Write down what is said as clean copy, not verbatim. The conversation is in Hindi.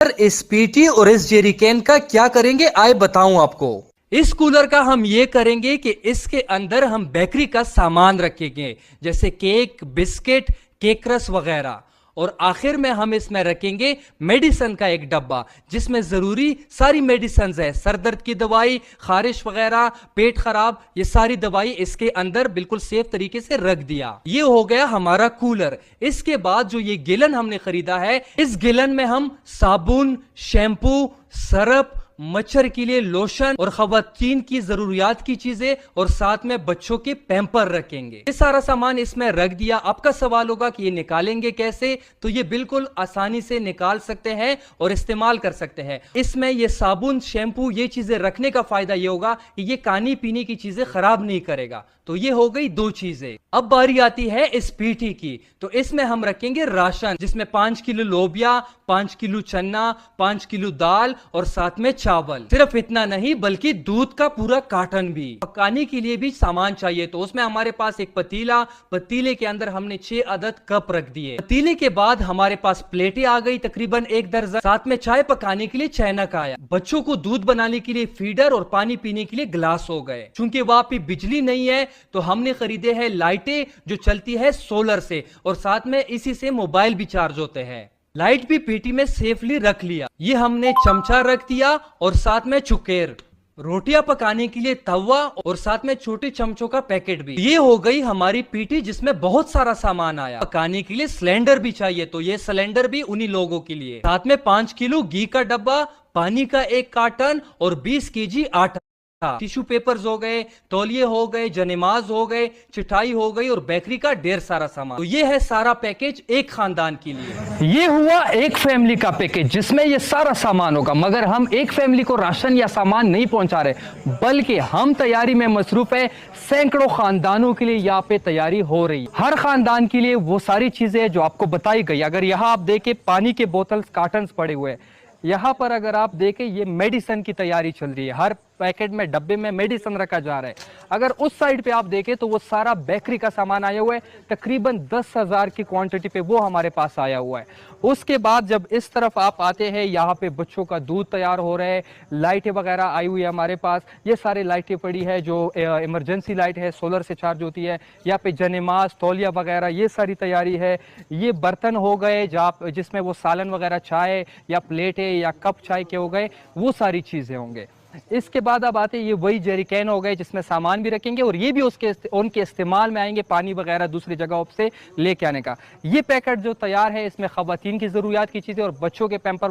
इस पीटी और इस जेरिकेन का क्या करेंगे आए बताऊं आपको। इस कूलर का हम ये करेंगे कि इसके अंदर हम बेकरी का सामान रखेंगे, जैसे केक, बिस्किट, केक रस वगैरह। और आखिर में हम इसमें रखेंगे मेडिसिन का एक डब्बा, जिसमें जरूरी सारी मेडिसिन है, सर दर्द की दवाई, खारिश वगैरह, पेट खराब, ये सारी दवाई इसके अंदर बिल्कुल सेफ तरीके से रख दिया। ये हो गया हमारा कूलर। इसके बाद जो ये गिलन हमने खरीदा है, इस गिलन में हम साबुन, शैम्पू, सरफ, मच्छर के लिए लोशन और खवातीन की जरूरियात की चीजें और साथ में बच्चों के पैम्पर रखेंगे। ये सारा सामान इसमें रख दिया। आपका सवाल होगा कि ये निकालेंगे कैसे, तो ये बिल्कुल आसानी से निकाल सकते हैं और इस्तेमाल कर सकते हैं। इसमें ये साबुन, शैम्पू, ये चीजें रखने का फायदा ये होगा कि ये खाने पीने की चीजें खराब नहीं करेगा। तो ये हो गई दो चीजें। अब बारी आती है इस पीठी की। तो इसमें हम रखेंगे राशन, जिसमें 5 किलो लोबिया, 5 किलो चना, 5 किलो दाल और साथ में चावल। सिर्फ इतना नहीं बल्कि दूध का पूरा कार्टन भी। पकाने के लिए भी सामान चाहिए, तो उसमें हमारे पास एक पतीला, पतीले के अंदर हमने 6 अदद कप रख दिए। पतीले के बाद हमारे पास प्लेटें आ गई तकरीबन 1 दर्जन। साथ में चाय पकाने के लिए चैनक आया। बच्चों को दूध बनाने के लिए फीडर और पानी पीने के लिए गिलास हो गए। चूंकि वहां पे बिजली नहीं है तो हमने खरीदे हैं लाइटें जो चलती है सोलर से, और साथ में इसी से मोबाइल भी चार्ज होते हैं। लाइट भी पेटी में सेफली रख लिया। ये हमने चमचा रख दिया और साथ में चुकेर, रोटियां पकाने के लिए तवा और साथ में छोटे चमचों का पैकेट भी। ये हो गई हमारी पीटी, जिसमें बहुत सारा सामान आया। पकाने के लिए सिलेंडर भी चाहिए, तो ये सिलेंडर भी उन्हीं लोगों के लिए। साथ में 5 किलो घी का डब्बा, पानी का एक कार्टन और 20 केजी आटा। टिश्यू पेपर्स हो गए, तौलिए हो गए, जनेमाज हो गए, चिटाई हो गई और बेकरी का ढेर सारा सामान। तो ये है सारा पैकेज एक खानदान के लिए। ये हुआ एक फैमिली का पैकेज जिसमें ये सारा सामान होगा। मगर हम एक फैमिली को राशन या सामान नहीं पहुंचा रहे, बल्कि हम तैयारी में मसरूफ है। सैकड़ों खानदानों के लिए यहाँ पे तैयारी हो रही है। हर खानदान के लिए वो सारी चीजें जो आपको बताई गई। अगर यहाँ आप देखें, पानी के बोतल, कार्टन पड़े हुए हैं। यहाँ पर अगर आप देखें, ये मेडिसिन की तैयारी चल रही है। हर पैकेट में, डब्बे में मेडिसिन रखा जा रहा है। अगर उस साइड पे आप देखें तो वो सारा बेकरी का सामान आया हुआ है। तकरीबन 10,000 की क्वांटिटी पे वो हमारे पास आया हुआ है। उसके बाद जब इस तरफ आप आते हैं, यहाँ पे बच्चों का दूध तैयार हो रहा है, लाइटें वगैरह आई हुई है हमारे पास। ये सारी लाइटें पड़ी है जो इमरजेंसी लाइट है, सोलर से चार्ज होती है। यहाँ पे जनेमाज, तौलिया वगैरह, ये सारी तैयारी है। ये बर्तन हो गए जिसमें वो सालन वगैरह, चाय या प्लेटें या कप चाय के हो गए, वो सारी चीज़ें होंगे। इसके बाद अब आते ये वही जेरिकैन हो गए जिसमें सामान भी रखेंगे, और ये भी उनके इस्तेमाल में आएंगे, पानी वगैरह दूसरी जगहों से लेके आने का। ये पैकेट जो तैयार है, इसमें खवातीन की ज़रूरियात की चीज़ें और बच्चों के पैम्पर